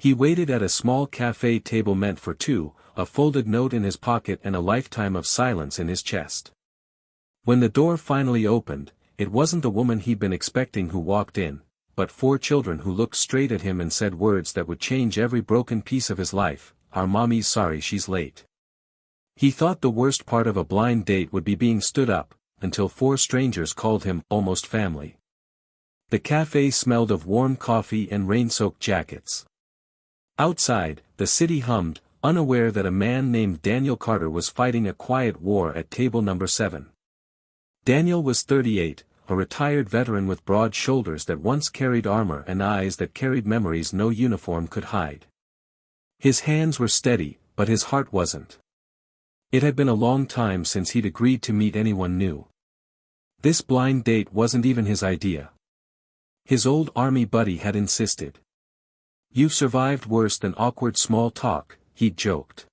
He waited at a small cafe table meant for two, a folded note in his pocket and a lifetime of silence in his chest. When the door finally opened, it wasn't the woman he'd been expecting who walked in, but four children who looked straight at him and said words that would change every broken piece of his life. "Our mommy's sorry she's late." He thought the worst part of a blind date would be being stood up, until four strangers called him almost family. The cafe smelled of warm coffee and rain-soaked jackets. Outside, the city hummed, unaware that a man named Daniel Carter was fighting a quiet war at table number 7. Daniel was 38, a retired veteran with broad shoulders that once carried armor and eyes that carried memories no uniform could hide. His hands were steady, but his heart wasn't. It had been a long time since he'd agreed to meet anyone new. This blind date wasn't even his idea. His old army buddy had insisted. "You've survived worse than awkward small talk," he'd joked.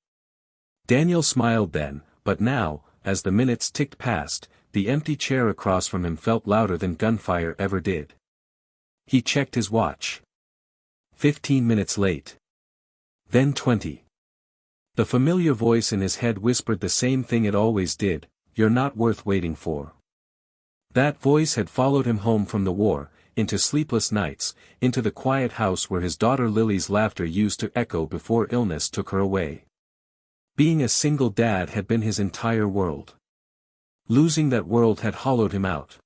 Daniel smiled then, but now, as the minutes ticked past, the empty chair across from him felt louder than gunfire ever did. He checked his watch. 15 minutes late. Then 20. The familiar voice in his head whispered the same thing it always did: "You're not worth waiting for." That voice had followed him home from the war, into sleepless nights, into the quiet house where his daughter Lily's laughter used to echo before illness took her away. Being a single dad had been his entire world. Losing that world had hollowed him out.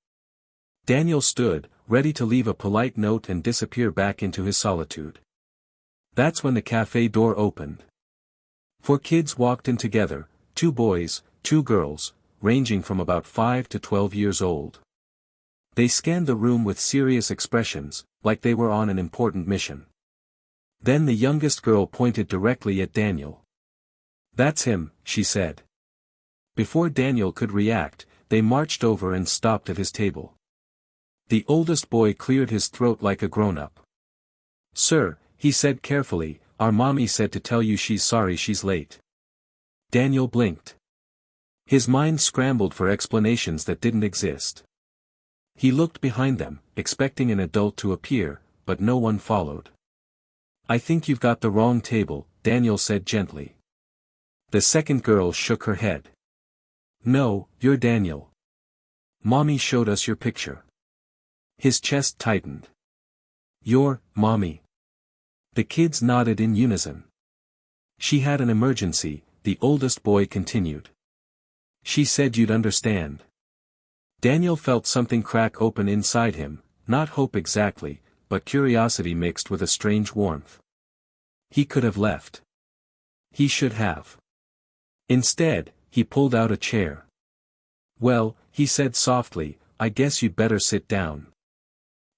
Daniel stood, ready to leave a polite note and disappear back into his solitude. That's when the cafe door opened. 4 kids walked in together, 2 boys, 2 girls, ranging from about 5 to 12 years old. They scanned the room with serious expressions, like they were on an important mission. Then the youngest girl pointed directly at Daniel. "That's him," she said. Before Daniel could react, they marched over and stopped at his table. The oldest boy cleared his throat like a grown-up. "Sir," he said carefully, "our mommy said to tell you she's sorry she's late." Daniel blinked. His mind scrambled for explanations that didn't exist. He looked behind them, expecting an adult to appear, but no one followed. "I think you've got the wrong table," Daniel said gently. The second girl shook her head. "No, you're Daniel. Mommy showed us your picture." His chest tightened. "You're Mommy." The kids nodded in unison. "She had an emergency," the oldest boy continued. "She said you'd understand." Daniel felt something crack open inside him, not hope exactly, but curiosity mixed with a strange warmth. He could have left. He should have. Instead, he pulled out a chair. "Well," he said softly, "I guess you'd better sit down."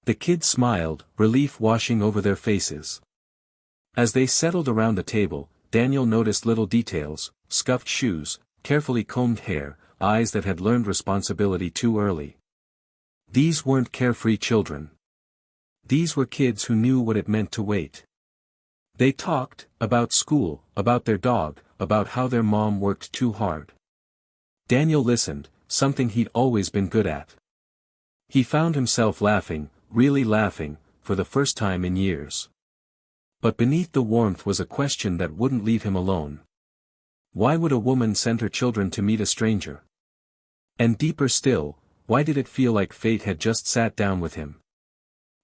The kids smiled, relief washing over their faces. As they settled around the table, Daniel noticed little details: scuffed shoes, carefully combed hair, eyes that had learned responsibility too early. These weren't carefree children. These were kids who knew what it meant to wait. They talked, about school, about their dog, about how their mom worked too hard. Daniel listened, something he'd always been good at. He found himself laughing, really laughing, for the first time in years. But beneath the warmth was a question that wouldn't leave him alone. Why would a woman send her children to meet a stranger? And deeper still, why did it feel like fate had just sat down with him?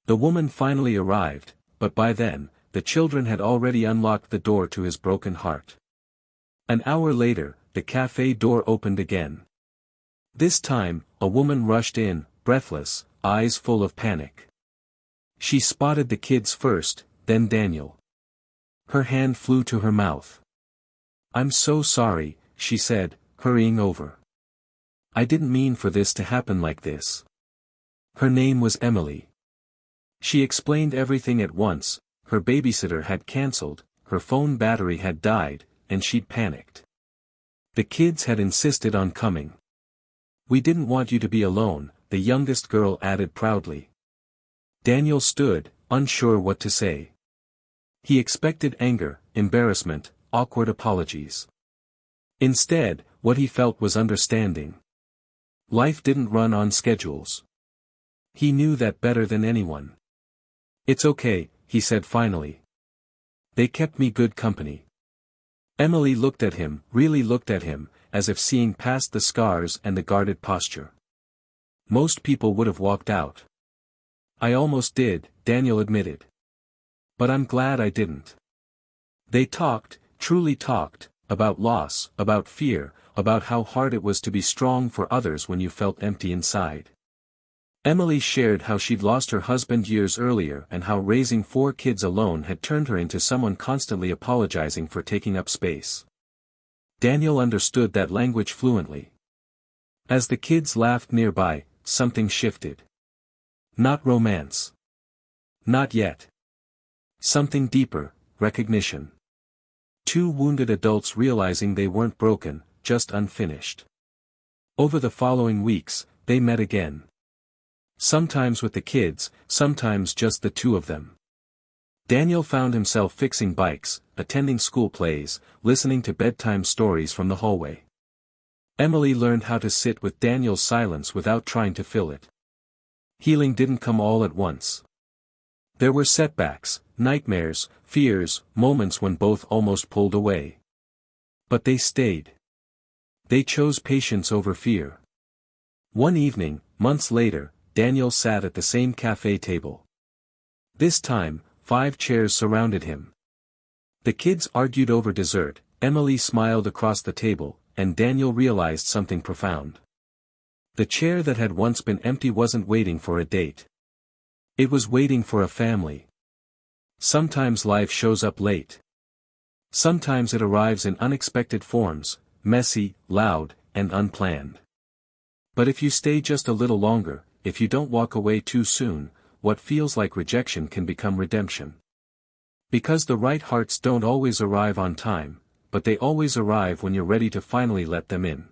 The woman finally arrived, but by then, the children had already unlocked the door to his broken heart. An hour later, the cafe door opened again. This time, a woman rushed in, breathless, eyes full of panic. She spotted the kids first, then Daniel. Her hand flew to her mouth. "I'm so sorry," she said, hurrying over. "I didn't mean for this to happen like this." Her name was Emily. She explained everything at once: her babysitter had cancelled, her phone battery had died, and she'd panicked. The kids had insisted on coming. "We didn't want you to be alone," the youngest girl added proudly. Daniel stood, unsure what to say. He expected anger, embarrassment, awkward apologies. Instead, what he felt was understanding. Life didn't run on schedules. He knew that better than anyone. "It's okay," he said finally. They kept me good company. Emily looked at him, really looked at him, as if seeing past the scars and the guarded posture. Most people would have walked out. I almost did, Daniel admitted. But I'm glad I didn't. They talked, truly talked, about loss, about fear, about how hard it was to be strong for others when you felt empty inside. Emily shared how she'd lost her husband years earlier and how raising 4 kids alone had turned her into someone constantly apologizing for taking up space. Daniel understood that language fluently. As the kids laughed nearby, something shifted. Not romance. Not yet. Something deeper, recognition. 2 wounded adults realizing they weren't broken, just unfinished. Over the following weeks, they met again. Sometimes with the kids, sometimes just the 2 of them. Daniel found himself fixing bikes, attending school plays, listening to bedtime stories from the hallway. Emily learned how to sit with Daniel's silence without trying to fill it. Healing didn't come all at once. There were setbacks, nightmares, fears, moments when both almost pulled away. But they stayed. They chose patience over fear. One evening, months later, Daniel sat at the same café table. This time, 5 chairs surrounded him. The kids argued over dessert, Emily smiled across the table, and Daniel realized something profound. The chair that had once been empty wasn't waiting for a date. It was waiting for a family. Sometimes life shows up late. Sometimes it arrives in unexpected forms, messy, loud, and unplanned. But if you stay just a little longer, if you don't walk away too soon, what feels like rejection can become redemption. Because the right hearts don't always arrive on time, but they always arrive when you're ready to finally let them in.